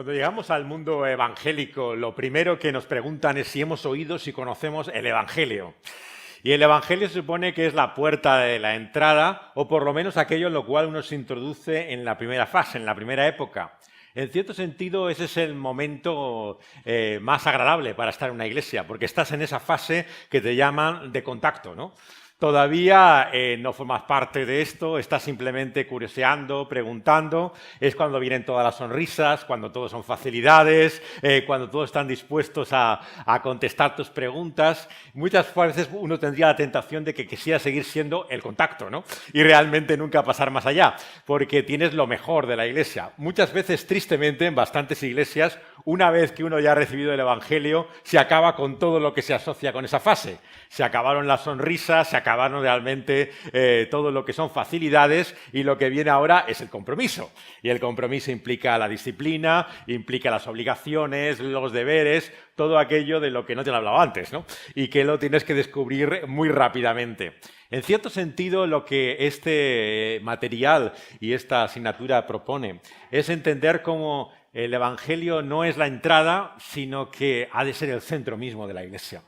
Cuando llegamos al mundo evangélico, lo primero que nos preguntan es si hemos oído, si conocemos el Evangelio. Y el Evangelio se supone que es la puerta de la entrada, o por lo menos aquello en lo cual uno se introduce en la primera fase, en la primera época. En cierto sentido, ese es el momento más agradable para estar en una iglesia, porque estás en esa fase que te llaman de contacto, ¿no? Todavía no formas parte de esto, estás simplemente curioseando, preguntando, es cuando vienen todas las sonrisas, cuando todo son facilidades, cuando todos están dispuestos a contestar tus preguntas. Muchas veces uno tendría la tentación de que quisiera seguir siendo el contacto, ¿no? Y realmente nunca pasar más allá, porque tienes lo mejor de la iglesia. Muchas veces, tristemente, en bastantes iglesias, una vez que uno ya ha recibido el Evangelio, se acaba con todo lo que se asocia con esa fase. Se acabaron las sonrisas, se acabaron realmente todo lo que son facilidades y lo que viene ahora es el compromiso. Y el compromiso implica la disciplina, implica las obligaciones, los deberes, todo aquello de lo que no te he hablado antes, ¿no? Y que lo tienes que descubrir muy rápidamente. En cierto sentido, lo que este material y esta asignatura propone es entender cómo el Evangelio no es la entrada, sino que ha de ser el centro mismo de la Iglesia.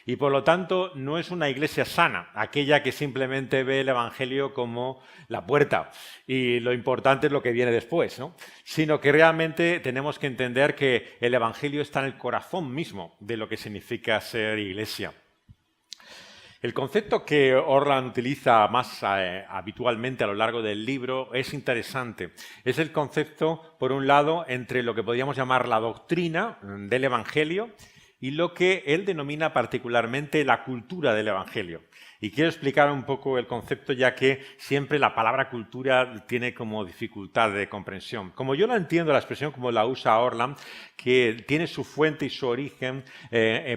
Y por lo tanto no es una iglesia sana, aquella que simplemente ve el Evangelio como la puerta y lo importante es lo que viene después, ¿no? Sino que realmente tenemos que entender que el Evangelio está en el corazón mismo de lo que significa ser iglesia. El concepto que Orland utiliza más habitualmente a lo largo del libro es interesante. Es el concepto, por un lado, entre lo que podríamos llamar la doctrina del Evangelio y lo que él denomina particularmente la cultura del Evangelio. Y quiero explicar un poco el concepto, ya que siempre la palabra cultura tiene como dificultad de comprensión. Como yo la entiendo, la expresión como la usa Orland, que tiene su fuente y su origen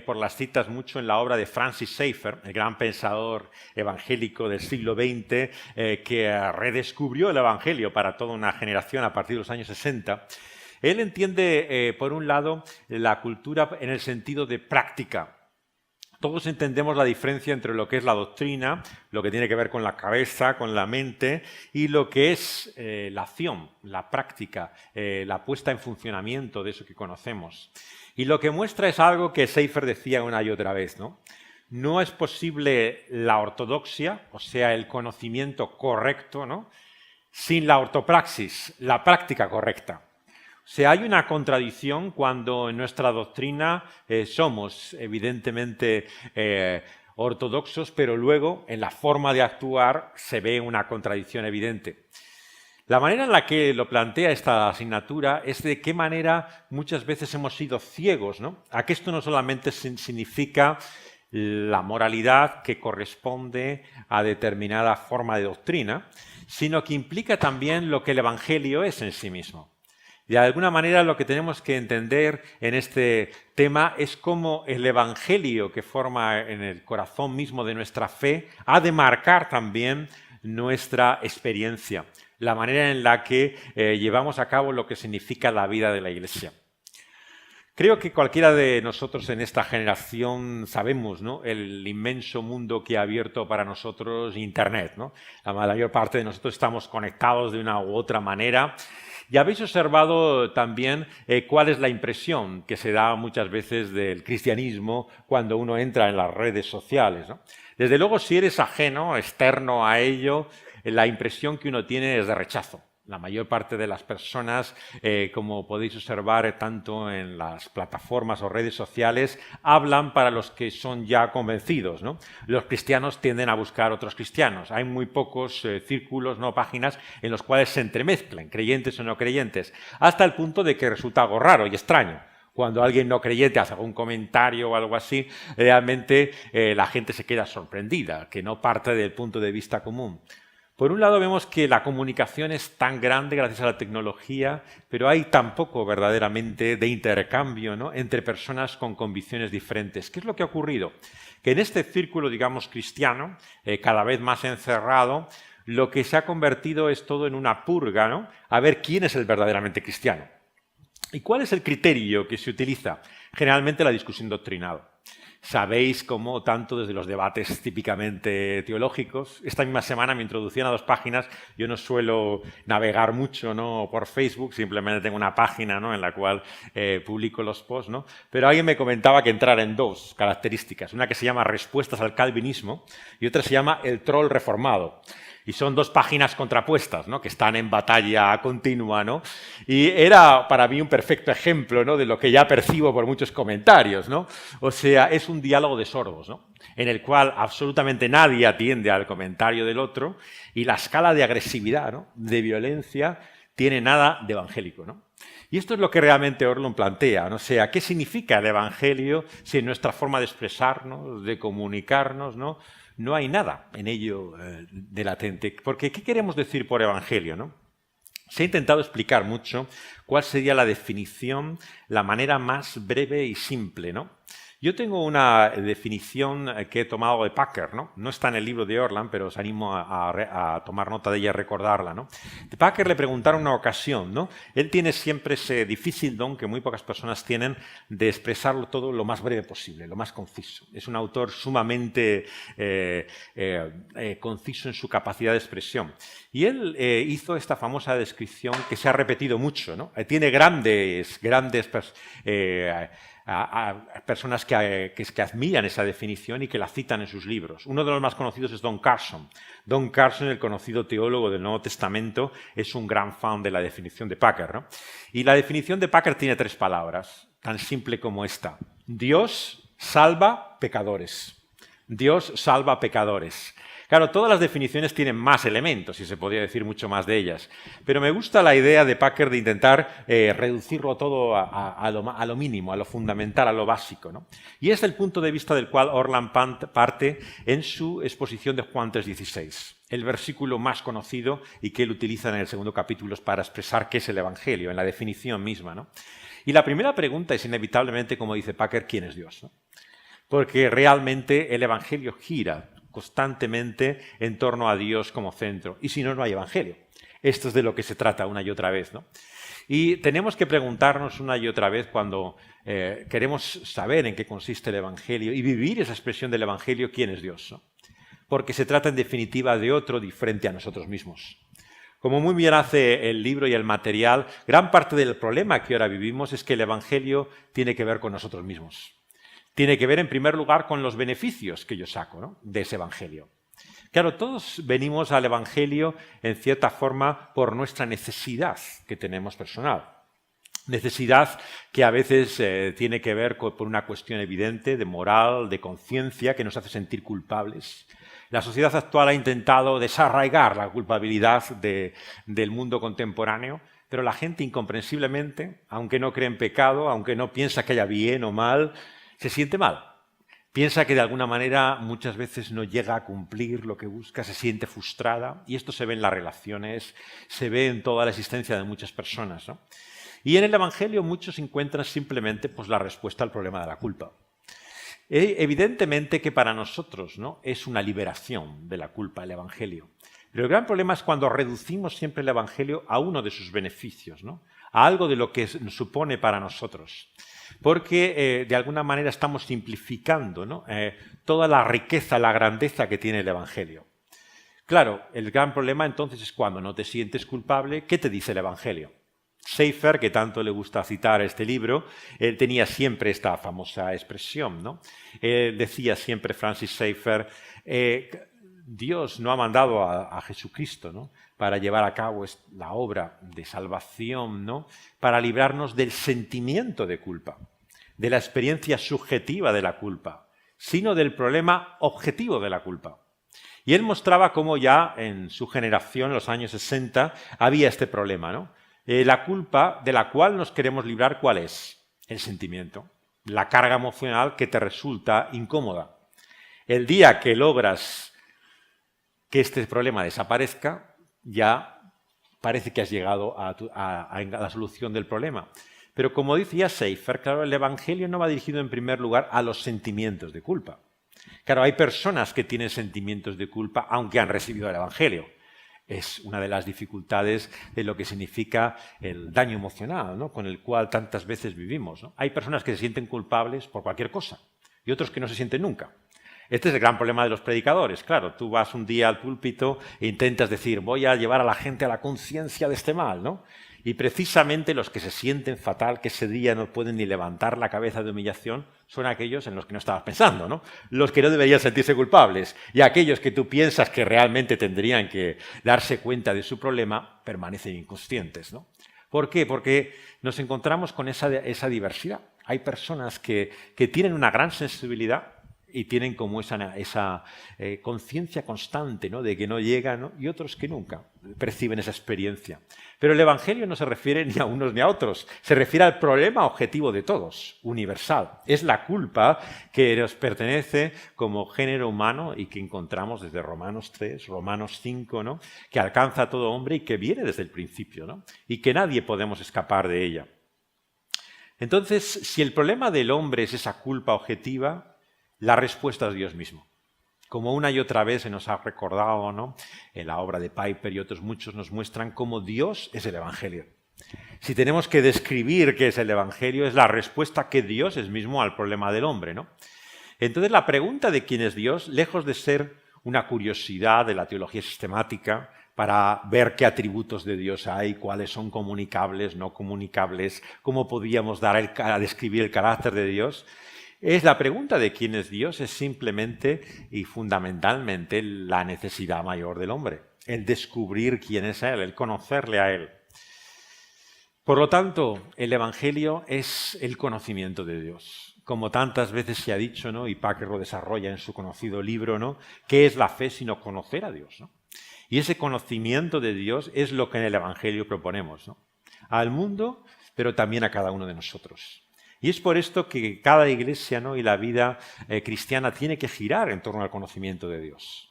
por las citas mucho en la obra de Francis Schaeffer, el gran pensador evangélico del siglo XX, que redescubrió el Evangelio para toda una generación a partir de los años 60. Él entiende, por un lado, la cultura en el sentido de práctica. Todos entendemos la diferencia entre lo que es la doctrina, lo que tiene que ver con la cabeza, con la mente, y lo que es la acción, la práctica, la puesta en funcionamiento de eso que conocemos. Y lo que muestra es algo que Schaeffer decía una y otra vez, ¿no? No es posible la ortodoxia, o sea, el conocimiento correcto, ¿no?, sin la ortopraxis, la práctica correcta. O sea, hay una contradicción cuando en nuestra doctrina somos evidentemente ortodoxos, pero luego en la forma de actuar se ve una contradicción evidente. La manera en la que lo plantea esta asignatura es de qué manera muchas veces hemos sido ciegos, ¿no? A que esto no solamente significa la moralidad que corresponde a determinada forma de doctrina, sino que implica también lo que el Evangelio es en sí mismo. Y de alguna manera lo que tenemos que entender en este tema es cómo el Evangelio que forma en el corazón mismo de nuestra fe ha de marcar también nuestra experiencia, la manera en la que llevamos a cabo lo que significa la vida de la Iglesia. Creo que cualquiera de nosotros en esta generación sabemos, ¿no?, el inmenso mundo que ha abierto para nosotros Internet, ¿no? La mayor parte de nosotros estamos conectados de una u otra manera. Y habéis observado también cuál es la impresión que se da muchas veces del cristianismo cuando uno entra en las redes sociales, ¿no? Desde luego, si eres ajeno, externo a ello, la impresión que uno tiene es de rechazo. La mayor parte de las personas, como podéis observar tanto en las plataformas o redes sociales, hablan para los que son ya convencidos, ¿no? Los cristianos tienden a buscar otros cristianos. Hay muy pocos círculos, no páginas, en los cuales se entremezclan, creyentes o no creyentes, hasta el punto de que resulta algo raro y extraño. Cuando alguien no creyente hace algún comentario o algo así, realmente la gente se queda sorprendida, que no parte del punto de vista común. Por un lado vemos que la comunicación es tan grande gracias a la tecnología, pero hay tan poco verdaderamente de intercambio, ¿no?, entre personas con convicciones diferentes. ¿Qué es lo que ha ocurrido? Que en este círculo, digamos, cristiano, cada vez más encerrado, lo que se ha convertido es todo en una purga, ¿no?, a ver quién es el verdaderamente cristiano. ¿Y cuál es el criterio que se utiliza? Generalmente la discusión doctrinal. Sabéis cómo, tanto desde los debates típicamente teológicos, esta misma semana me introducían a 2 páginas. Yo no suelo navegar mucho, ¿no?, por Facebook, simplemente tengo una página, ¿no?, en la cual publico los posts, ¿no? Pero alguien me comentaba que entrara en 2 características, una que se llama Respuestas al Calvinismo y otra se llama El troll reformado. Y son 2 páginas contrapuestas, ¿no?, que están en batalla continua, ¿no? Y era para mí un perfecto ejemplo, ¿no?, de lo que ya percibo por muchos comentarios, ¿no? O sea, es un diálogo de sordos, ¿no?, en el cual absolutamente nadie atiende al comentario del otro y la escala de agresividad, ¿no?, de violencia, tiene nada de evangélico, ¿no? Y esto es lo que realmente Orlund plantea, ¿no? O sea, ¿qué significa el evangelio si en nuestra forma de expresarnos, de comunicarnos, no hay nada en ello de latente? Porque, ¿qué queremos decir por evangelio, no? Se ha intentado explicar mucho cuál sería la definición, la manera más breve y simple, ¿no? Yo tengo una definición que he tomado de Packer, ¿no? No está en el libro de Orlund, pero os animo a tomar nota de ella y recordarla, ¿no? De Packer le preguntaron una ocasión, ¿no? Él tiene siempre ese difícil don que muy pocas personas tienen de expresarlo todo lo más breve posible, lo más conciso. Es un autor sumamente conciso en su capacidad de expresión. Y él hizo esta famosa descripción que se ha repetido mucho, ¿no? Tiene grandes a personas que admiran esa definición y que la citan en sus libros. Uno de los más conocidos es Don Carson. Don Carson, el conocido teólogo del Nuevo Testamento, es un gran fan de la definición de Packer, ¿no? Y la definición de Packer tiene 3 palabras, tan simple como esta. Dios salva pecadores. Dios salva pecadores. Claro, todas las definiciones tienen más elementos y se podría decir mucho más de ellas, pero me gusta la idea de Packer de intentar reducirlo todo a lo mínimo, a lo fundamental, a lo básico, ¿no? Y es el punto de vista del cual Orlund parte en su exposición de Juan 3:16, el versículo más conocido y que él utiliza en el 2.º capítulo para expresar qué es el Evangelio, en la definición misma, ¿no? Y la primera pregunta es inevitablemente, como dice Packer, ¿quién es Dios?, ¿no? Porque realmente el Evangelio gira constantemente en torno a Dios como centro. Y si no, no hay evangelio. Esto es de lo que se trata una y otra vez, ¿no? Y tenemos que preguntarnos una y otra vez cuando queremos saber en qué consiste el evangelio y vivir esa expresión del evangelio, ¿quién es Dios?, ¿no? Porque se trata en definitiva de otro diferente a nosotros mismos. Como muy bien hace el libro y el material, gran parte del problema que ahora vivimos es que el evangelio tiene que ver con nosotros mismos. Tiene que ver, en primer lugar, con los beneficios que yo saco, ¿no?, de ese evangelio. Claro, todos venimos al evangelio, en cierta forma, por nuestra necesidad que tenemos personal. Necesidad que a veces tiene que ver por una cuestión evidente de moral, de conciencia, que nos hace sentir culpables. La sociedad actual ha intentado desarraigar la culpabilidad del mundo contemporáneo, pero la gente, incomprensiblemente, aunque no cree en pecado, aunque no piensa que haya bien o mal, se siente mal. Piensa que de alguna manera muchas veces no llega a cumplir lo que busca, se siente frustrada, y esto se ve en las relaciones, se ve en toda la existencia de muchas personas, ¿no? Y en el Evangelio muchos encuentran simplemente pues, la respuesta al problema de la culpa. Evidentemente que para nosotros, ¿no?, es una liberación de la culpa el Evangelio. Pero el gran problema es cuando reducimos siempre el Evangelio a uno de sus beneficios, ¿no?, a algo de lo que supone para nosotros. Porque de alguna manera estamos simplificando, ¿no?, toda la riqueza, la grandeza que tiene el Evangelio. Claro, el gran problema entonces es cuando no te sientes culpable, ¿qué te dice el Evangelio? Schaeffer, que tanto le gusta citar este libro, él tenía siempre esta famosa expresión, ¿no? Decía siempre Francis Schaeffer, Dios no ha mandado a Jesucristo, ¿no?, para llevar a cabo la obra de salvación, ¿no?, para librarnos del sentimiento de culpa, de la experiencia subjetiva de la culpa, sino del problema objetivo de la culpa. Y él mostraba cómo ya en su generación, en los años 60, había este problema, ¿no? La culpa de la cual nos queremos librar, ¿cuál es? El sentimiento, la carga emocional que te resulta incómoda. El día que logras que este problema desaparezca, ya parece que has llegado a la solución del problema. Pero como decía Schaeffer, claro, el Evangelio no va dirigido en primer lugar a los sentimientos de culpa. Claro, hay personas que tienen sentimientos de culpa aunque han recibido el Evangelio. Es una de las dificultades de lo que significa el daño emocional, ¿no?, con el cual tantas veces vivimos, ¿no? Hay personas que se sienten culpables por cualquier cosa. y otros que no se sienten nunca. Este es el gran problema de los predicadores. Claro, tú vas un día al púlpito e intentas decir, voy a llevar a la gente a la conciencia de este mal, ¿no? Y precisamente los que se sienten fatal, que ese día no pueden ni levantar la cabeza de humillación, son aquellos en los que no estabas pensando, ¿no? Los que no deberían sentirse culpables. Y aquellos que tú piensas que realmente tendrían que darse cuenta de su problema, permanecen inconscientes, ¿no? ¿Por qué? Porque nos encontramos con esa diversidad. Hay personas que tienen una gran sensibilidad y tienen como esa conciencia constante, ¿no?, de que no llegan, ¿no?, y otros que nunca perciben esa experiencia. Pero el Evangelio no se refiere ni a unos ni a otros, se refiere al problema objetivo de todos, universal. Es la culpa que nos pertenece como género humano y que encontramos desde Romanos 3, Romanos 5, ¿no?, que alcanza a todo hombre y que viene desde el principio, ¿no?, y que nadie podemos escapar de ella. Entonces, si el problema del hombre es esa culpa objetiva, la respuesta es Dios mismo. Como una y otra vez se nos ha recordado, ¿no?, en la obra de Piper y otros muchos nos muestran cómo Dios es el Evangelio. Si tenemos que describir qué es el Evangelio, es la respuesta que Dios es mismo al problema del hombre, ¿no? Entonces la pregunta de quién es Dios, lejos de ser una curiosidad de la teología sistemática para ver qué atributos de Dios hay, cuáles son comunicables, no comunicables, cómo podríamos a describir el carácter de Dios, es la pregunta de quién es Dios, es simplemente y fundamentalmente la necesidad mayor del hombre, el descubrir quién es Él, el conocerle a Él. Por lo tanto, el Evangelio es el conocimiento de Dios. Como tantas veces se ha dicho, ¿no?, y Packer lo desarrolla en su conocido libro, ¿no?, ¿qué es la fe sino conocer a Dios?, ¿no? Y ese conocimiento de Dios es lo que en el Evangelio proponemos, ¿no?, al mundo, pero también a cada uno de nosotros. Y es por esto que cada iglesia, ¿no?, y la vida cristiana tiene que girar en torno al conocimiento de Dios.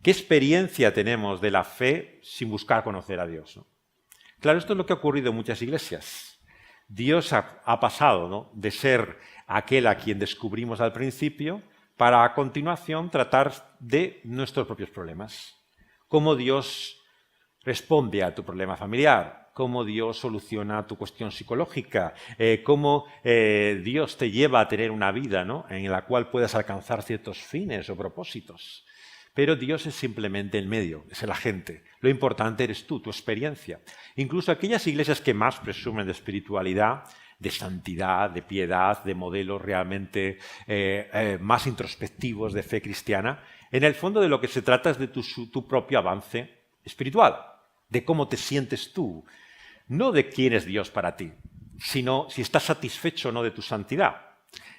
¿Qué experiencia tenemos de la fe sin buscar conocer a Dios, ¿no? Claro, esto es lo que ha ocurrido en muchas iglesias. Dios ha pasado, ¿no?, de ser aquel a quien descubrimos al principio para a continuación tratar de nuestros propios problemas. Cómo Dios responde a tu problema familiar, cómo Dios soluciona tu cuestión psicológica, cómo Dios te lleva a tener una vida, ¿no?, en la cual puedas alcanzar ciertos fines o propósitos. Pero Dios es simplemente el medio, es el agente. Lo importante eres tú, tu experiencia. Incluso aquellas iglesias que más presumen de espiritualidad, de santidad, de piedad, de modelos realmente más introspectivos de fe cristiana, en el fondo de lo que se trata es de tu propio avance espiritual, de cómo te sientes tú, no de quién es Dios para ti, sino si estás satisfecho o no de tu santidad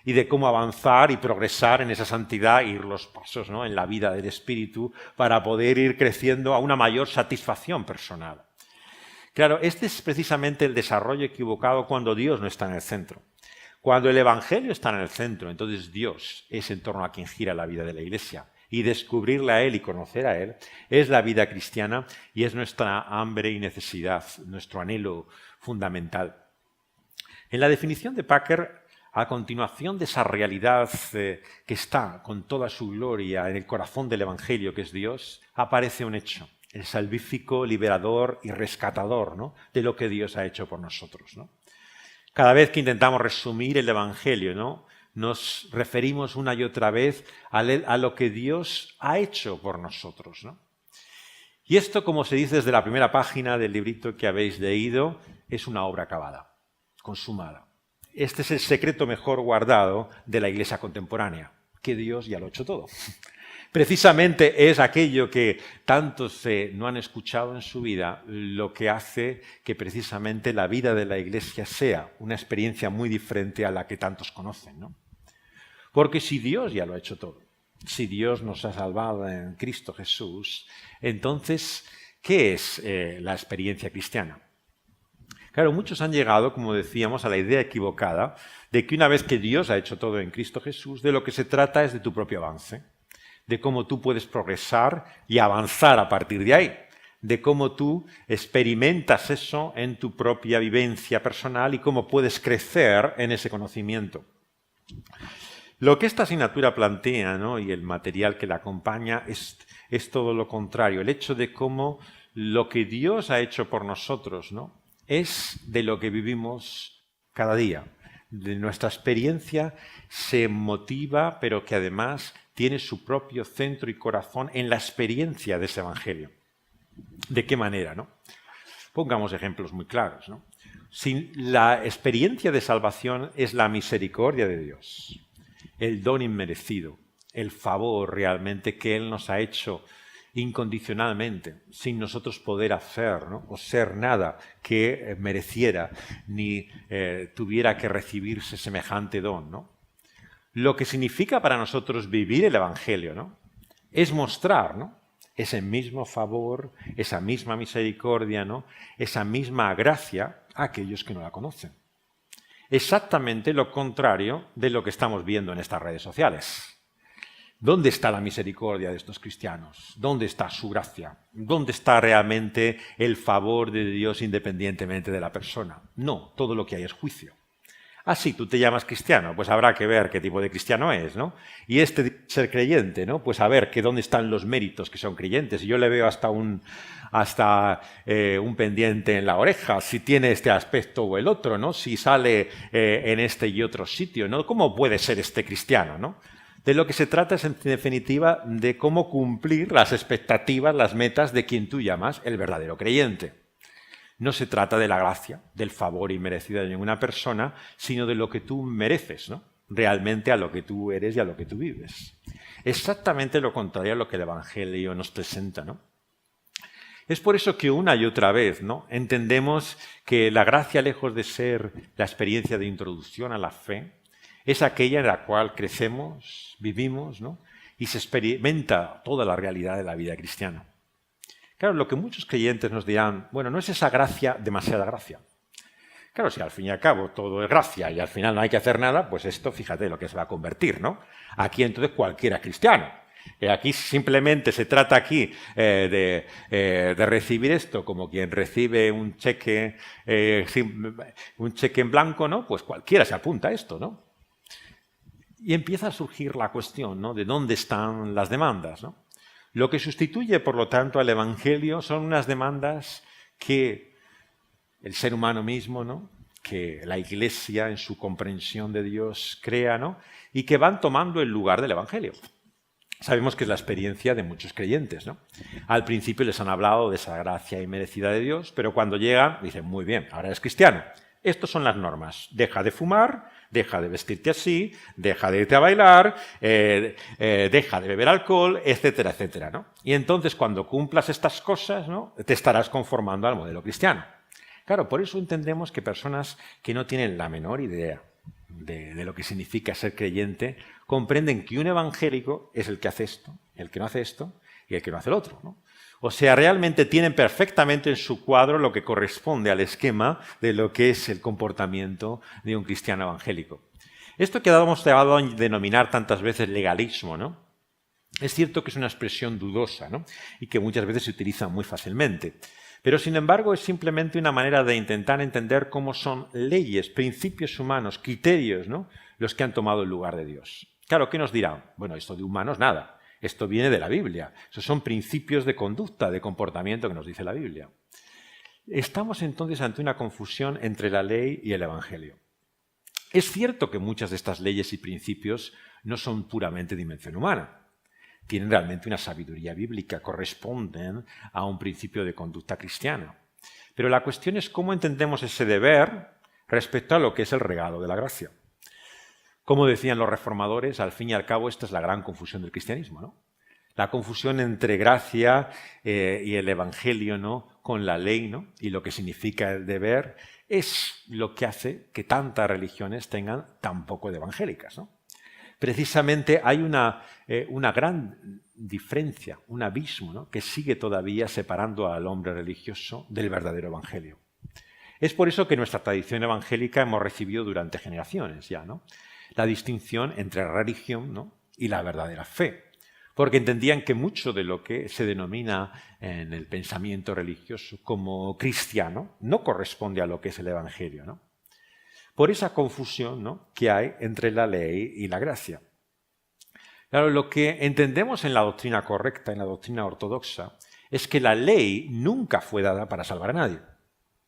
y de cómo avanzar y progresar en esa santidad, ir los pasos, ¿no?, en la vida del Espíritu para poder ir creciendo a una mayor satisfacción personal. Claro, este es precisamente el desarrollo equivocado cuando Dios no está en el centro. Cuando el Evangelio está en el centro, entonces Dios es en torno a quien gira la vida de la Iglesia. Y descubrirle a Él y conocer a Él es la vida cristiana y es nuestra hambre y necesidad, nuestro anhelo fundamental. En la definición de Packer, a continuación de esa realidad que está con toda su gloria en el corazón del Evangelio, que es Dios, aparece un hecho, el salvífico, liberador y rescatador, ¿no?, de lo que Dios ha hecho por nosotros, ¿no? Cada vez que intentamos resumir el Evangelio, ¿no?, nos referimos una y otra vez a lo que Dios ha hecho por nosotros, ¿no? Y esto, como se dice desde la primera página del librito que habéis leído, es una obra acabada, consumada. Este es el secreto mejor guardado de la Iglesia contemporánea, que Dios ya lo ha hecho todo. Precisamente es aquello que tantos no han escuchado en su vida lo que hace que precisamente la vida de la Iglesia sea una experiencia muy diferente a la que tantos conocen, ¿no? Porque si Dios ya lo ha hecho todo, si Dios nos ha salvado en Cristo Jesús, entonces, ¿qué es la experiencia cristiana? Claro, muchos han llegado, como decíamos, a la idea equivocada de que una vez que Dios ha hecho todo en Cristo Jesús, de lo que se trata es de tu propio avance, de cómo tú puedes progresar y avanzar a partir de ahí, de cómo tú experimentas eso en tu propia vivencia personal y cómo puedes crecer en ese conocimiento. Lo que esta asignatura plantea, ¿no?, y el material que la acompaña es todo lo contrario, el hecho de cómo lo que Dios ha hecho por nosotros, ¿no?, es de lo que vivimos cada día, nuestra experiencia se motiva, pero que además tiene su propio centro y corazón en la experiencia de ese evangelio. ¿De qué manera, no? Pongamos ejemplos muy claros, ¿no? Si la experiencia de salvación es la misericordia de Dios, el don inmerecido, el favor realmente que Él nos ha hecho incondicionalmente, sin nosotros poder hacer, ¿no?, o ser nada que mereciera ni tuviera que recibirse semejante don, ¿no? Lo que significa para nosotros vivir el Evangelio, ¿no?, es mostrar, ¿no?, ese mismo favor, esa misma misericordia, ¿no?, esa misma gracia a aquellos que no la conocen. Exactamente lo contrario de lo que estamos viendo en estas redes sociales. ¿Dónde está la misericordia de estos cristianos? ¿Dónde está su gracia? ¿Dónde está realmente el favor de Dios independientemente de la persona? No, todo lo que hay es juicio. Ah, sí, tú te llamas cristiano, pues habrá que ver qué tipo de cristiano es, ¿no? Y ser creyente, ¿no? Pues a ver que dónde están los méritos que son creyentes. Y yo le veo hasta un pendiente en la oreja, si tiene este aspecto o el otro, ¿no? Si sale en este y otro sitio, ¿no? ¿Cómo puede ser este cristiano, ¿no? De lo que se trata es, en definitiva, de cómo cumplir las expectativas, las metas de quien tú llamas el verdadero creyente. No se trata de la gracia, del favor inmerecido de ninguna persona, sino de lo que tú mereces, ¿no?, realmente a lo que tú eres y a lo que tú vives. Exactamente lo contrario a lo que el Evangelio nos presenta, ¿no? Es por eso que una y otra vez, ¿no?, entendemos que la gracia, lejos de ser la experiencia de introducción a la fe, es aquella en la cual crecemos, vivimos, ¿no?, y se experimenta toda la realidad de la vida cristiana. Claro, lo que muchos creyentes nos dirán, bueno, ¿no es esa gracia demasiada gracia? Claro, si al fin y al cabo todo es gracia y al final no hay que hacer nada, pues esto, fíjate lo que se va a convertir, ¿no? Aquí entonces cualquiera es cristiano. Aquí simplemente se trata aquí de recibir esto como quien recibe un cheque en blanco, ¿no? Pues cualquiera se apunta a esto, ¿no? Y empieza a surgir la cuestión, ¿no?, de dónde están las demandas, ¿no? Lo que sustituye, por lo tanto, al Evangelio son unas demandas que el ser humano mismo, ¿no?, que la Iglesia en su comprensión de Dios crea, ¿no?, y que van tomando el lugar del Evangelio. Sabemos que es la experiencia de muchos creyentes, ¿no? Al principio les han hablado de esa gracia inmerecida de Dios, pero cuando llegan dicen, muy bien, ahora eres cristiano. Estas son las normas. Deja de fumar, deja de vestirte así, deja de irte a bailar, deja de beber alcohol, etcétera, etcétera, ¿no? Y entonces cuando cumplas estas cosas, ¿no?, te estarás conformando al modelo cristiano. Claro, por eso entendemos que personas que no tienen la menor idea de lo que significa ser creyente comprenden que un evangélico es el que hace esto, el que no hace esto y el que no hace el otro, ¿no? O sea, realmente tienen perfectamente en su cuadro lo que corresponde al esquema de lo que es el comportamiento de un cristiano evangélico. Esto que hemos llegado a denominar tantas veces legalismo, ¿no?, es cierto que es una expresión dudosa, ¿no?, y que muchas veces se utiliza muy fácilmente. Pero, sin embargo, es simplemente una manera de intentar entender cómo son leyes, principios humanos, criterios, ¿no?, los que han tomado el lugar de Dios. Claro, ¿qué nos dirán? Bueno, esto de humanos nada. Esto viene de la Biblia. Esos son principios de conducta, de comportamiento que nos dice la Biblia. Estamos entonces ante una confusión entre la ley y el Evangelio. Es cierto que muchas de estas leyes y principios no son puramente dimensión humana. Tienen realmente una sabiduría bíblica, corresponden a un principio de conducta cristiana. Pero la cuestión es cómo entendemos ese deber respecto a lo que es el regalo de la gracia. Como decían los reformadores, al fin y al cabo esta es la gran confusión del cristianismo, ¿no? La confusión entre gracia y el Evangelio, ¿no?, con la ley, ¿no?, y lo que significa el deber, es lo que hace que tantas religiones tengan tan poco de evangélicas, ¿no? Precisamente hay una gran diferencia, un abismo, ¿no?, que sigue todavía separando al hombre religioso del verdadero evangelio. Es por eso que nuestra tradición evangélica hemos recibido durante generaciones ya, ¿no?, la distinción entre la religión, ¿no?, y la verdadera fe, porque entendían que mucho de lo que se denomina en el pensamiento religioso como cristiano no corresponde a lo que es el evangelio, ¿no?, por esa confusión, ¿no?, que hay entre la ley y la gracia. Claro, lo que entendemos en la doctrina correcta, en la doctrina ortodoxa, es que la ley nunca fue dada para salvar a nadie.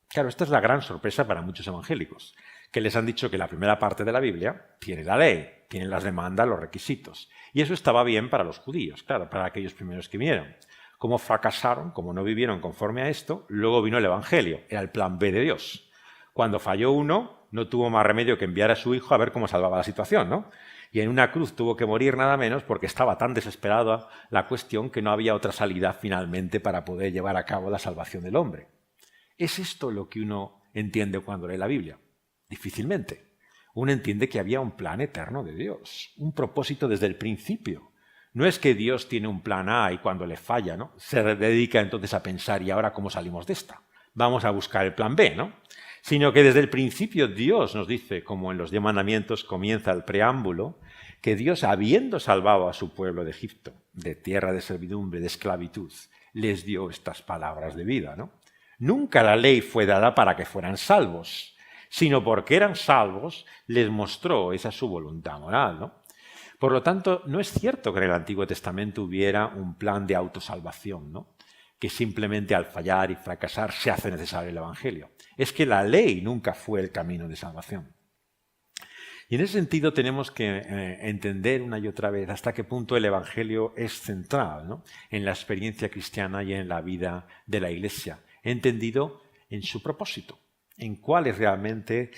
Claro, esta es la gran sorpresa para muchos evangélicos, que les han dicho que la primera parte de la Biblia tiene la ley, tiene las demandas, los requisitos. Y eso estaba bien para los judíos, claro, para aquellos primeros que vinieron. Como fracasaron, como no vivieron conforme a esto, luego vino el Evangelio, era el plan B de Dios. Cuando falló uno, no tuvo más remedio que enviar a su hijo a ver cómo salvaba la situación, ¿no? Y en una cruz tuvo que morir nada menos porque estaba tan desesperada la cuestión que no había otra salida finalmente para poder llevar a cabo la salvación del hombre. ¿Es esto lo que uno entiende cuando lee la Biblia? Difícilmente. Uno entiende que había un plan eterno de Dios, un propósito desde el principio. No es que Dios tiene un plan A y cuando le falla, ¿no?, se dedica entonces a pensar, ¿y ahora cómo salimos de esta? Vamos a buscar el plan B, ¿no? Sino que desde el principio Dios nos dice, como en los 10 mandamientos comienza el preámbulo, que Dios, habiendo salvado a su pueblo de Egipto, de tierra de servidumbre, de esclavitud, les dio estas palabras de vida, ¿no? Nunca la ley fue dada para que fueran salvos, sino porque eran salvos, les mostró esa su voluntad moral, ¿no? Por lo tanto, no es cierto que en el Antiguo Testamento hubiera un plan de autosalvación, ¿no?, que simplemente al fallar y fracasar se hace necesario el Evangelio. Es que la ley nunca fue el camino de salvación. Y en ese sentido tenemos que entender una y otra vez hasta qué punto el Evangelio es central, ¿no?, en la experiencia cristiana y en la vida de la Iglesia, entendido en su propósito, en cuál es realmente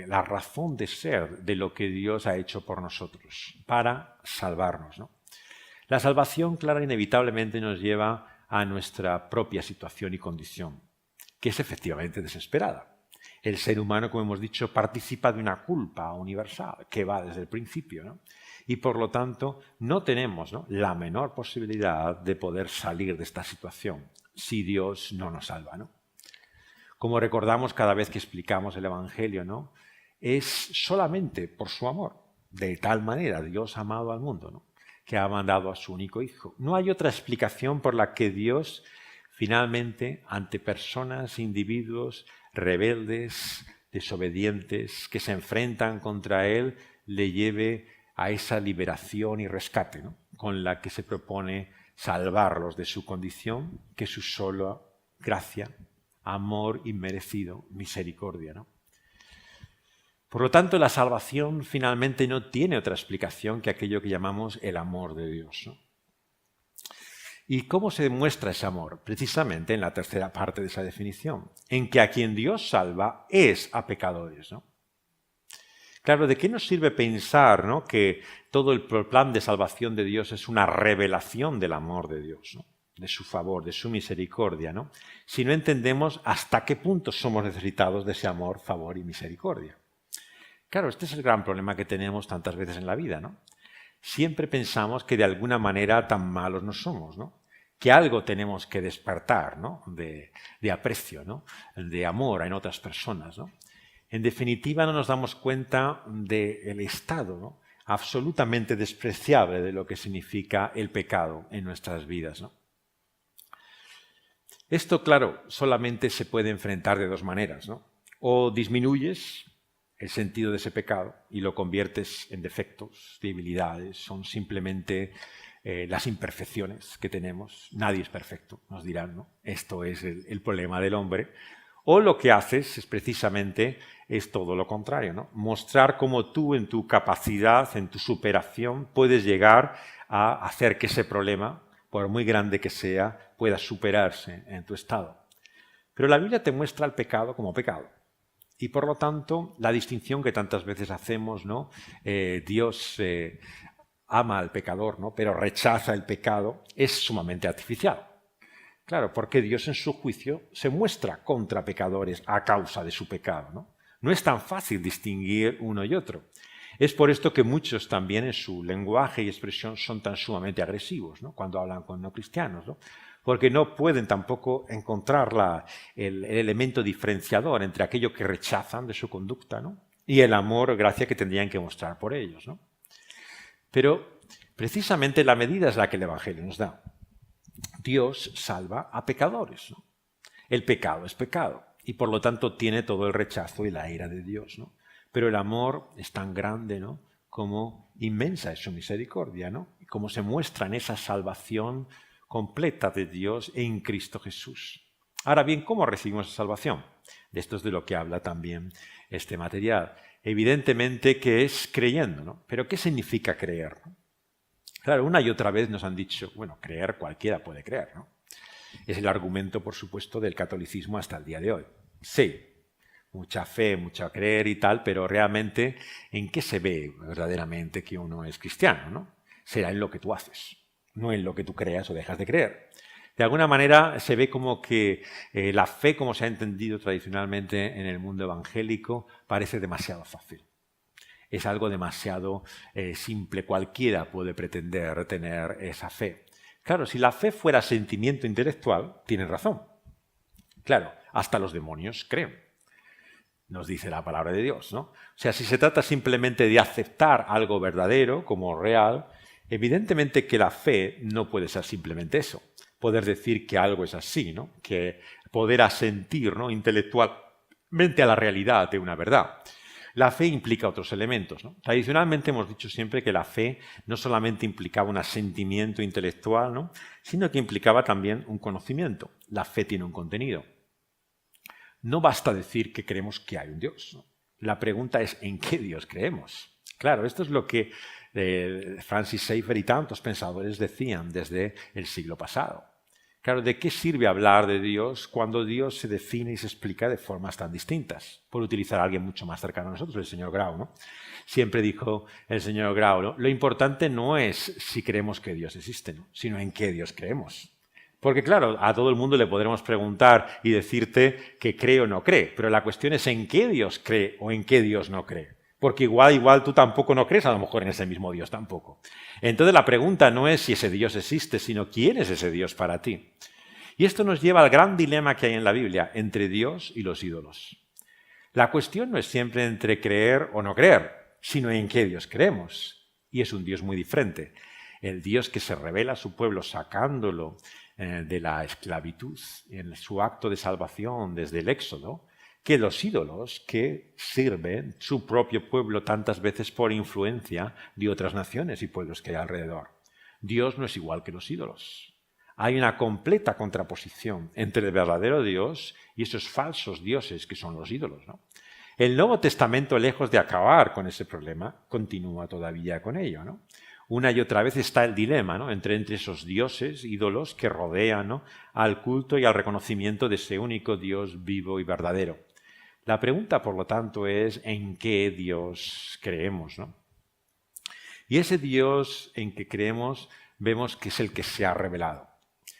la razón de ser de lo que Dios ha hecho por nosotros, para salvarnos, ¿no? La salvación, claro, inevitablemente nos lleva a nuestra propia situación y condición, que es efectivamente desesperada. El ser humano, como hemos dicho, participa de una culpa universal que va desde el principio, ¿no? Y por lo tanto no tenemos, ¿no?, la menor posibilidad de poder salir de esta situación si Dios no nos salva, ¿no? Como recordamos cada vez que explicamos el Evangelio, ¿no?, es solamente por su amor. De tal manera Dios ha amado al mundo, ¿no?, que ha mandado a su único Hijo. No hay otra explicación por la que Dios finalmente, ante personas, individuos rebeldes, desobedientes, que se enfrentan contra Él, le lleve a esa liberación y rescate, ¿no?, con la que se propone salvarlos de su condición, que su sola gracia, amor inmerecido, misericordia, ¿no? Por lo tanto, la salvación finalmente no tiene otra explicación que aquello que llamamos el amor de Dios, ¿no? ¿Y cómo se demuestra ese amor? Precisamente en la tercera parte de esa definición, en que a quien Dios salva es a pecadores, ¿no? Claro, ¿de qué nos sirve pensar, ¿no?, que todo el plan de salvación de Dios es una revelación del amor de Dios, ¿no?, de su favor, de su misericordia, ¿no?, si no entendemos hasta qué punto somos necesitados de ese amor, favor y misericordia? Claro, este es el gran problema que tenemos tantas veces en la vida, ¿no? Siempre pensamos que de alguna manera tan malos no somos, ¿no?, que algo tenemos que despertar, ¿no?, de aprecio, ¿no?, de amor en otras personas, ¿no? En definitiva, no nos damos cuenta del estado, ¿no?, absolutamente despreciable de lo que significa el pecado en nuestras vidas, ¿no? Esto, claro, solamente se puede enfrentar de dos maneras, ¿no? O disminuyes el sentido de ese pecado y lo conviertes en defectos, debilidades, son simplemente las imperfecciones que tenemos. Nadie es perfecto, nos dirán, ¿no? Esto es el problema del hombre. O lo que haces es precisamente todo lo contrario, ¿no? Mostrar cómo tú en tu capacidad, en tu superación, puedes llegar a hacer que ese problema, por muy grande que sea, pueda superarse en tu estado. Pero la Biblia te muestra el pecado como pecado. Y por lo tanto, la distinción que tantas veces hacemos, ¿no? Dios ama al pecador, ¿no?, pero rechaza el pecado, es sumamente artificial. Claro, porque Dios en su juicio se muestra contra pecadores a causa de su pecado, ¿no? No es tan fácil distinguir uno y otro. Es por esto que muchos también en su lenguaje y expresión son tan sumamente agresivos, ¿no?, cuando hablan con no cristianos, ¿no?, porque no pueden tampoco encontrar el elemento diferenciador entre aquello que rechazan de su conducta, ¿no?, y el amor o gracia que tendrían que mostrar por ellos, ¿no? Pero precisamente la medida es la que el Evangelio nos da. Dios salva a pecadores, ¿no? El pecado es pecado y por lo tanto tiene todo el rechazo y la ira de Dios, ¿no? Pero el amor es tan grande, ¿no?, como inmensa es su misericordia, ¿no?, y como se muestra en esa salvación completa de Dios en Cristo Jesús. Ahora bien, ¿cómo recibimos esa salvación? De esto es de lo que habla también este material. Evidentemente que es creyendo, ¿no? Pero ¿qué significa creer, ¿no? Claro, una y otra vez nos han dicho, bueno, creer cualquiera puede creer, ¿no? Es el argumento, por supuesto, del catolicismo hasta el día de hoy. Sí, mucha fe, mucha creer y tal, pero realmente, ¿en qué se ve verdaderamente que uno es cristiano, ¿no? Será en lo que tú haces, no en lo que tú creas o dejas de creer. De alguna manera se ve como que la fe, como se ha entendido tradicionalmente en el mundo evangélico, parece demasiado fácil. Es algo demasiado simple. Cualquiera puede pretender tener esa fe. Claro, si la fe fuera sentimiento intelectual, tienes razón. Claro, hasta los demonios creen, nos dice la palabra de Dios, ¿no? O sea, si se trata simplemente de aceptar algo verdadero como real, evidentemente que la fe no puede ser simplemente eso. Poder decir que algo es así, ¿no? Que poder asentir, ¿no?, intelectualmente a la realidad de una verdad. La fe implica otros elementos, ¿no? Tradicionalmente hemos dicho siempre que la fe no solamente implicaba un asentimiento intelectual, ¿no?, sino que implicaba también un conocimiento. La fe tiene un contenido. No basta decir que creemos que hay un Dios, ¿no? La pregunta es ¿en qué Dios creemos? Claro, esto es lo que Francis Schaeffer y tantos pensadores decían desde el siglo pasado. Claro, ¿de qué sirve hablar de Dios cuando Dios se define y se explica de formas tan distintas? Por utilizar a alguien mucho más cercano a nosotros, el señor Grau, ¿no? Siempre dijo el señor Grau, ¿no?, lo importante no es si creemos que Dios existe, ¿no?, sino en qué Dios creemos. Porque claro, a todo el mundo le podremos preguntar y decirte que cree o no cree, pero la cuestión es en qué Dios cree o en qué Dios no cree. Porque igual tú tampoco no crees, a lo mejor en ese mismo Dios tampoco. Entonces la pregunta no es si ese Dios existe, sino quién es ese Dios para ti. Y esto nos lleva al gran dilema que hay en la Biblia entre Dios y los ídolos. La cuestión no es siempre entre creer o no creer, sino en qué Dios creemos. Y es un Dios muy diferente. El Dios que se revela a su pueblo sacándolo de la esclavitud en su acto de salvación desde el Éxodo, que los ídolos que sirven su propio pueblo tantas veces por influencia de otras naciones y pueblos que hay alrededor. Dios no es igual que los ídolos. Hay una completa contraposición entre el verdadero Dios y esos falsos dioses que son los ídolos, ¿no? El Nuevo Testamento, lejos de acabar con ese problema, continúa todavía con ello, ¿no? Una y otra vez está el dilema, ¿no?, entre esos dioses, ídolos, que rodean, ¿no?, al culto y al reconocimiento de ese único Dios vivo y verdadero. La pregunta, por lo tanto, es ¿en qué Dios creemos, ¿no? Y ese Dios en que creemos vemos que es el que se ha revelado.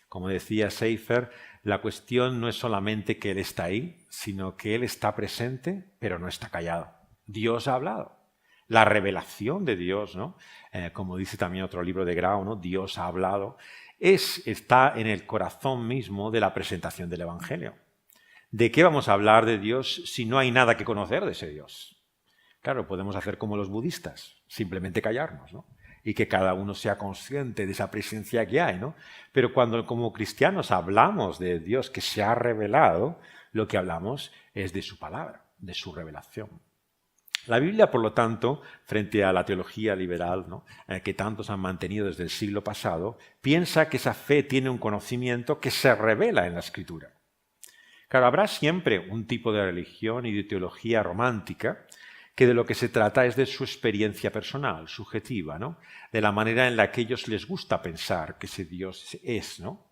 Como decía Schaeffer, la cuestión no es solamente que Él está ahí, sino que Él está presente, pero no está callado. Dios ha hablado. La revelación de Dios, ¿no?, como dice también otro libro de Grau, ¿no?, Dios ha hablado, está en el corazón mismo de la presentación del Evangelio. ¿De qué vamos a hablar de Dios si no hay nada que conocer de ese Dios? Claro, podemos hacer como los budistas, simplemente callarnos, ¿no?, y que cada uno sea consciente de esa presencia que hay, ¿no? Pero cuando como cristianos hablamos de Dios que se ha revelado, lo que hablamos es de su palabra, de su revelación. La Biblia, por lo tanto, frente a la teología liberal, ¿no?, que tantos han mantenido desde el siglo pasado, piensa que esa fe tiene un conocimiento que se revela en la Escritura. Claro, habrá siempre un tipo de religión y de teología romántica que de lo que se trata es de su experiencia personal, subjetiva, ¿no?, de la manera en la que a ellos les gusta pensar que ese Dios es, ¿no?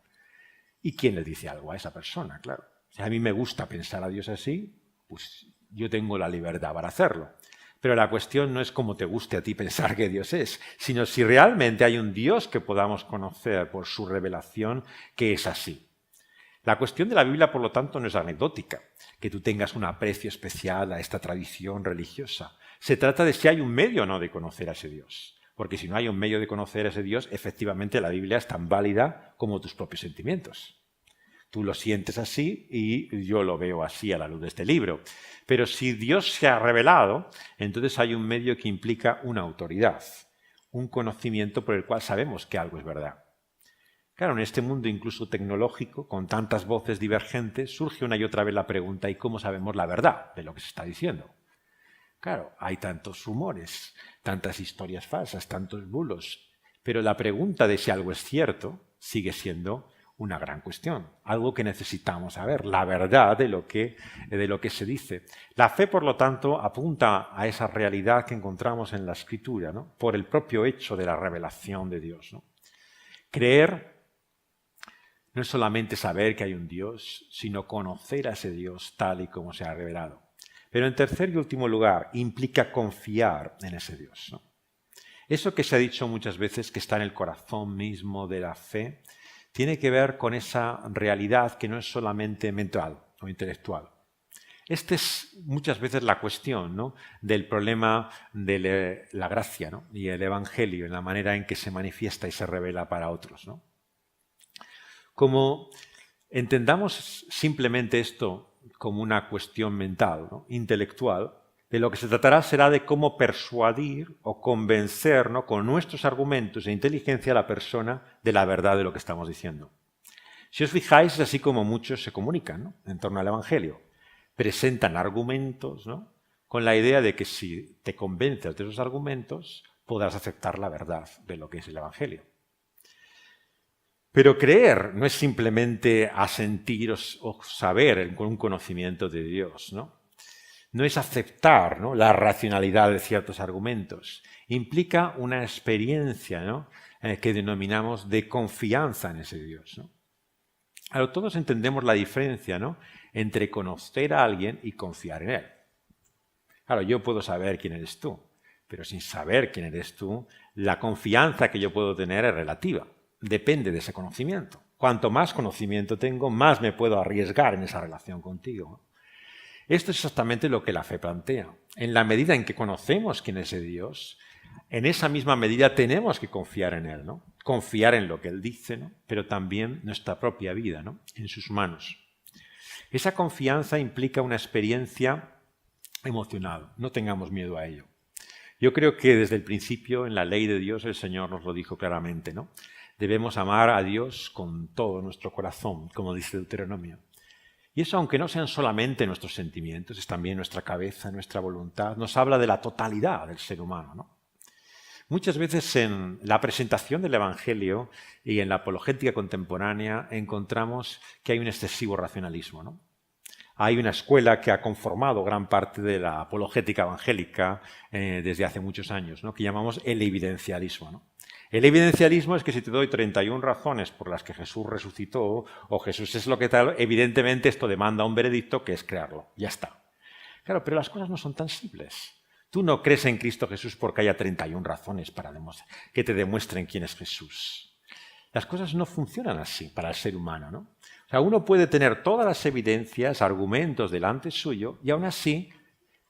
¿Y quién le dice algo a esa persona? Claro, si a mí me gusta pensar a Dios así, pues yo tengo la libertad para hacerlo. Pero la cuestión no es cómo te guste a ti pensar que Dios es, sino si realmente hay un Dios que podamos conocer por su revelación que es así. La cuestión de la Biblia, por lo tanto, no es anecdótica, que tú tengas un aprecio especial a esta tradición religiosa. Se trata de si hay un medio o no de conocer a ese Dios. Porque si no hay un medio de conocer a ese Dios, efectivamente la Biblia es tan válida como tus propios sentimientos. Tú lo sientes así y yo lo veo así a la luz de este libro. Pero si Dios se ha revelado, entonces hay un medio que implica una autoridad, un conocimiento por el cual sabemos que algo es verdad. Claro, en este mundo incluso tecnológico, con tantas voces divergentes, surge una y otra vez la pregunta ¿y cómo sabemos la verdad de lo que se está diciendo? Claro, hay tantos rumores, tantas historias falsas, tantos bulos, pero la pregunta de si algo es cierto sigue siendo una gran cuestión, algo que necesitamos saber, la verdad de lo que se dice. La fe, por lo tanto, apunta a esa realidad que encontramos en la Escritura, ¿no? Por el propio hecho de la revelación de Dios, ¿no? Creer no es solamente saber que hay un Dios, sino conocer a ese Dios tal y como se ha revelado. Pero en tercer y último lugar, implica confiar en ese Dios, ¿no? Eso que se ha dicho muchas veces, que está en el corazón mismo de la fe, tiene que ver con esa realidad que no es solamente mental o intelectual. Esta es muchas veces la cuestión, ¿no?, del problema de la gracia, ¿no?, y el Evangelio, en la manera en que se manifiesta y se revela para otros, ¿no? Como entendamos simplemente esto como una cuestión mental, ¿no?, intelectual, de lo que se tratará será de cómo persuadir o convencer, ¿no?, con nuestros argumentos e inteligencia a la persona de la verdad de lo que estamos diciendo. Si os fijáis, es así como muchos se comunican, ¿no?, en torno al Evangelio. Presentan argumentos, ¿no?, con la idea de que si te convences de esos argumentos, podrás aceptar la verdad de lo que es el Evangelio. Pero creer no es simplemente asentir o saber con un conocimiento de Dios, ¿no? No es aceptar, ¿no?, la racionalidad de ciertos argumentos. Implica una experiencia, ¿no?, que denominamos de confianza en ese Dios, ¿no? Ahora, todos entendemos la diferencia, ¿no?, entre conocer a alguien y confiar en él. Claro, yo puedo saber quién eres tú, pero sin saber quién eres tú, la confianza que yo puedo tener es relativa. Depende de ese conocimiento. Cuanto más conocimiento tengo, más me puedo arriesgar en esa relación contigo, ¿no? Esto es exactamente lo que la fe plantea. En la medida en que conocemos quién es ese Dios, en esa misma medida tenemos que confiar en Él, ¿no? Confiar en lo que Él dice, ¿no?, pero también nuestra propia vida, ¿no?, en sus manos. Esa confianza implica una experiencia emocional. No tengamos miedo a ello. Yo creo que desde el principio, en la ley de Dios, el Señor nos lo dijo claramente, ¿no? Debemos amar a Dios con todo nuestro corazón, como dice Deuteronomio. Y eso, aunque no sean solamente nuestros sentimientos, es también nuestra cabeza, nuestra voluntad, nos habla de la totalidad del ser humano, ¿no? Muchas veces en la presentación del Evangelio y en la apologética contemporánea encontramos que hay un excesivo racionalismo, ¿no? Hay una escuela que ha conformado gran parte de la apologética evangélica desde hace muchos años, ¿no?, que llamamos el evidencialismo, ¿no? El evidencialismo es que si te doy 31 razones por las que Jesús resucitó o Jesús es lo que tal, evidentemente esto demanda un veredicto que es crearlo. Ya está. Claro, pero las cosas no son tan simples. Tú no crees en Cristo Jesús porque haya 31 razones para que te demuestren quién es Jesús. Las cosas no funcionan así para el ser humano, ¿no? O sea, uno puede tener todas las evidencias, argumentos delante suyo y aún así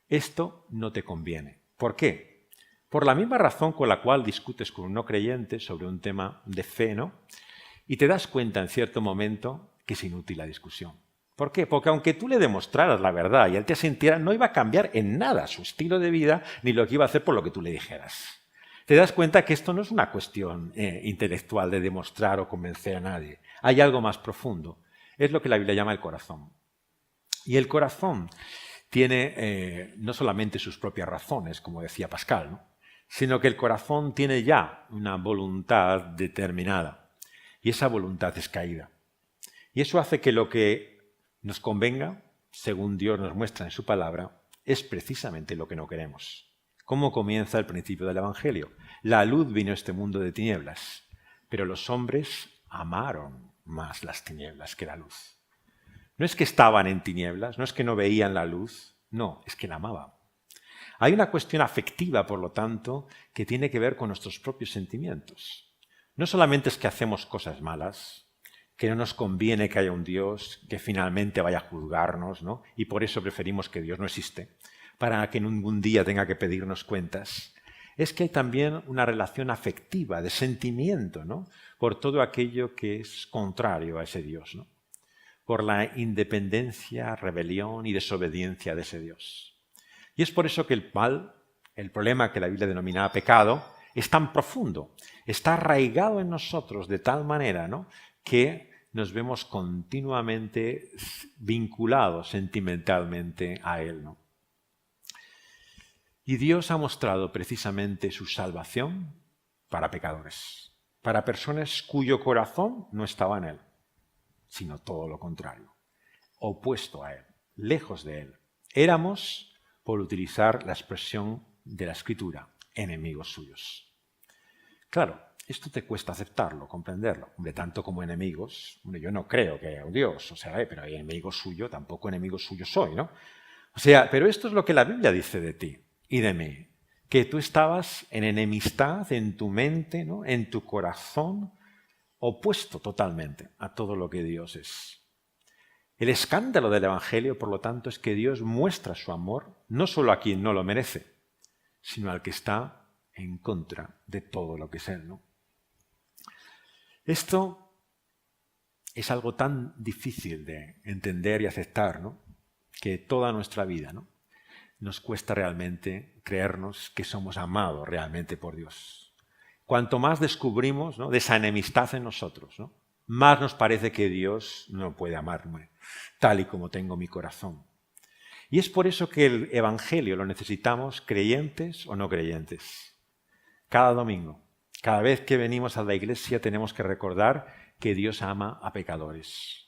esto no te conviene. ¿Por qué? Por la misma razón con la cual discutes con un no creyente sobre un tema de fe, ¿no?, y te das cuenta en cierto momento que es inútil la discusión. ¿Por qué? Porque aunque tú le demostraras la verdad y él te asintiera, no iba a cambiar en nada su estilo de vida ni lo que iba a hacer por lo que tú le dijeras. Te das cuenta que esto no es una cuestión intelectual de demostrar o convencer a nadie. Hay algo más profundo. Es lo que la Biblia llama el corazón. Y el corazón tiene no solamente sus propias razones, como decía Pascal, ¿no?, sino que el corazón tiene ya una voluntad determinada. Y esa voluntad es caída. Y eso hace que lo que nos convenga, según Dios nos muestra en su palabra, es precisamente lo que no queremos. ¿Cómo comienza el principio del Evangelio? La luz vino a este mundo de tinieblas, pero los hombres amaron más las tinieblas que la luz. No es que estaban en tinieblas, no es que no veían la luz, no, es que la amaban. Hay una cuestión afectiva, por lo tanto, que tiene que ver con nuestros propios sentimientos. No solamente es que hacemos cosas malas, que no nos conviene que haya un Dios que finalmente vaya a juzgarnos, ¿no?, y por eso preferimos que Dios no existe, para que ningún día tenga que pedirnos cuentas. Es que hay también una relación afectiva, de sentimiento, ¿no?, por todo aquello que es contrario a ese Dios, ¿no?, por la independencia, rebelión y desobediencia de ese Dios. Y es por eso que el mal, el problema que la Biblia denomina pecado, es tan profundo, está arraigado en nosotros de tal manera, ¿no?, que nos vemos continuamente vinculados sentimentalmente a Él, ¿no? Y Dios ha mostrado precisamente su salvación para pecadores, para personas cuyo corazón no estaba en Él. sino todo lo contrario, opuesto a Él, lejos de Él. Éramos, por utilizar la expresión de la Escritura, enemigos suyos. Claro, esto te cuesta aceptarlo, comprenderlo. Hombre, tanto como enemigos, hombre, yo no creo que haya un Dios, pero hay enemigo suyo, tampoco enemigo suyo soy, ¿no? Pero esto es lo que la Biblia dice de ti y de mí, que tú estabas en enemistad en tu mente, ¿no? En tu corazón, opuesto totalmente a todo lo que Dios es. El escándalo del Evangelio, por lo tanto, es que Dios muestra su amor no solo a quien no lo merece, sino al que está en contra de todo lo que es Él, ¿no? Esto es algo tan difícil de entender y aceptar, ¿no? Que toda nuestra vida, ¿no? Nos cuesta realmente creernos que somos amados realmente por Dios. Cuanto más descubrimos, ¿no? de esa enemistad en nosotros, ¿no? más nos parece que Dios no puede amarme tal y como tengo mi corazón. Y es por eso que el Evangelio lo necesitamos creyentes o no creyentes. Cada domingo, cada vez que venimos a la iglesia tenemos que recordar que Dios ama a pecadores.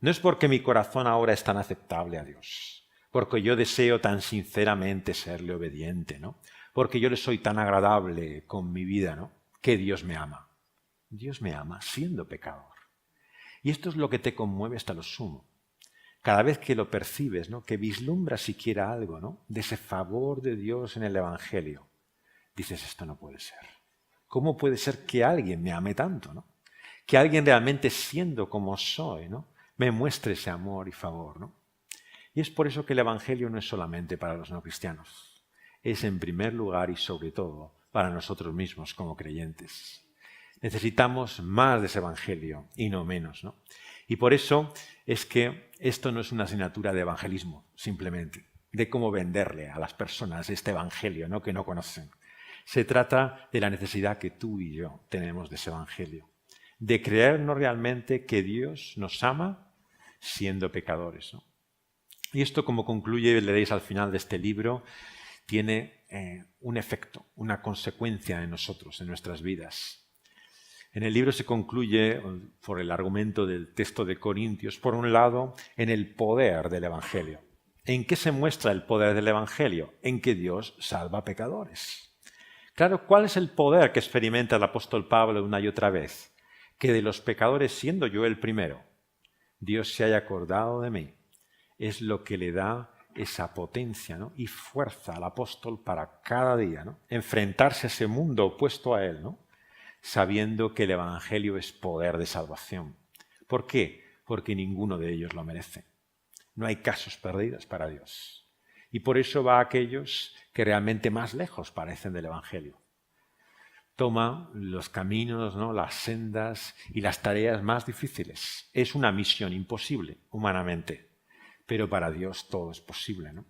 No es porque mi corazón ahora es tan aceptable a Dios, porque yo deseo tan sinceramente serle obediente, ¿no? Porque yo le soy tan agradable con mi vida, ¿no? Que Dios me ama. Dios me ama siendo pecador. Y esto es lo que te conmueve hasta lo sumo. Cada vez que lo percibes, ¿no? Que vislumbras siquiera algo, ¿no? de ese favor de Dios en el Evangelio, dices, esto no puede ser. ¿Cómo puede ser que alguien me ame tanto, ¿no? Que alguien realmente siendo como soy, ¿no? me muestre ese amor y favor, ¿no? Y es por eso que el Evangelio no es solamente para los no cristianos. Es en primer lugar y sobre todo para nosotros mismos como creyentes. Necesitamos más de ese Evangelio y no menos, ¿no? Y por eso es que esto no es una asignatura de evangelismo, simplemente, de cómo venderle a las personas este Evangelio, ¿no? que no conocen. Se trata de la necesidad que tú y yo tenemos de ese Evangelio, de creernos realmente que Dios nos ama siendo pecadores, ¿no? Y esto, como concluye, leéis al final de este libro, tiene un efecto, una consecuencia en nosotros, en nuestras vidas. En el libro se concluye, por el argumento del texto de Corintios, por un lado, en el poder del Evangelio. ¿En qué se muestra el poder del Evangelio? En que Dios salva a pecadores. Claro, ¿cuál es el poder que experimenta el apóstol Pablo una y otra vez? Que de los pecadores, siendo yo el primero, Dios se haya acordado de mí. Es lo que le da esa potencia, ¿no? y fuerza al apóstol para cada día, ¿no? enfrentarse a ese mundo opuesto a él, ¿no? sabiendo que el Evangelio es poder de salvación. ¿Por qué? Porque ninguno de ellos lo merece. No hay casos perdidos para Dios. Y por eso va a aquellos que realmente más lejos parecen del Evangelio. Toma los caminos, ¿no? las sendas y las tareas más difíciles. Es una misión imposible humanamente, pero para Dios todo es posible, ¿no?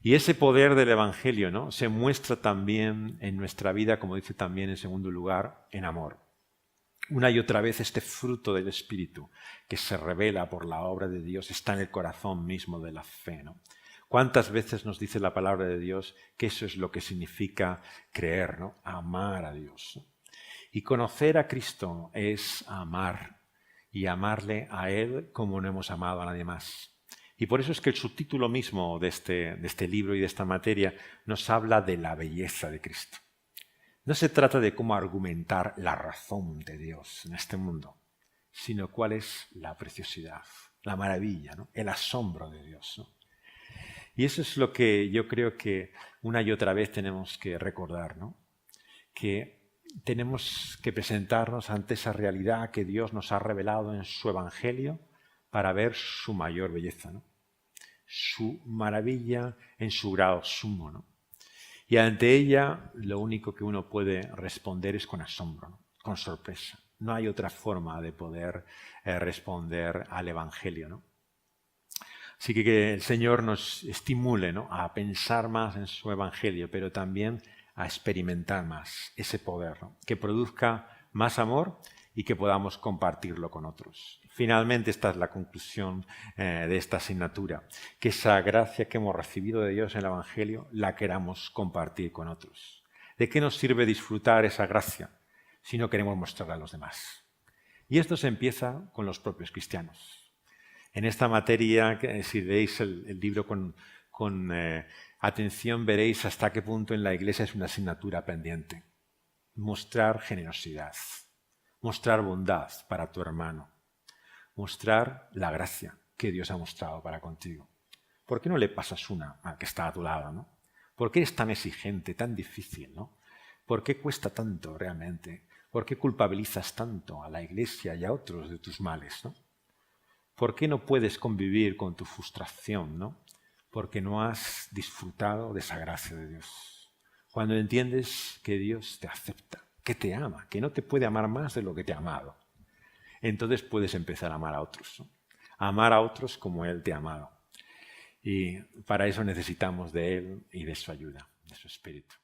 Y ese poder del Evangelio, ¿no? se muestra también en nuestra vida, como dice también en segundo lugar, en amor. Una y otra vez este fruto del Espíritu que se revela por la obra de Dios está en el corazón mismo de la fe, ¿no? ¿Cuántas veces nos dice la palabra de Dios que eso es lo que significa creer, ¿no? amar a Dios? Y conocer a Cristo es amar y amarle a Él como no hemos amado a nadie más. Y por eso es que el subtítulo mismo de este libro y de esta materia nos habla de la belleza de Cristo. No se trata de cómo argumentar la razón de Dios en este mundo, sino cuál es la preciosidad, la maravilla, ¿no? el asombro de Dios, ¿no? Y eso es lo que yo creo que una y otra vez tenemos que recordar, ¿no? Que tenemos que presentarnos ante esa realidad que Dios nos ha revelado en su Evangelio para ver su mayor belleza, ¿no? su maravilla en su grado sumo, ¿no? Y ante ella lo único que uno puede responder es con asombro, ¿no? con sorpresa. No hay otra forma de poder responder al Evangelio, ¿no? Así que el Señor nos estimule, ¿no? a pensar más en su Evangelio, pero también a experimentar más ese poder, ¿no? que produzca más amor y que podamos compartirlo con otros. Finalmente, esta es la conclusión de esta asignatura, que esa gracia que hemos recibido de Dios en el Evangelio la queramos compartir con otros. ¿De qué nos sirve disfrutar esa gracia si no queremos mostrarla a los demás? Y esto se empieza con los propios cristianos. En esta materia, si veis el libro con atención, veréis hasta qué punto en la Iglesia es una asignatura pendiente. Mostrar generosidad, mostrar bondad para tu hermano, mostrar la gracia que Dios ha mostrado para contigo. ¿Por qué no le pasas una al que está a tu lado, ¿no? ¿Por qué es tan exigente, tan difícil, ¿no? ¿Por qué cuesta tanto realmente? ¿Por qué culpabilizas tanto a la Iglesia y a otros de tus males, ¿no? ¿Por qué no puedes convivir con tu frustración, ¿no? Porque no has disfrutado de esa gracia de Dios. Cuando entiendes que Dios te acepta, que te ama, que no te puede amar más de lo que te ha amado, entonces puedes empezar a amar a otros, ¿no? A amar a otros como Él te ha amado. Y para eso necesitamos de Él y de su ayuda, de su Espíritu.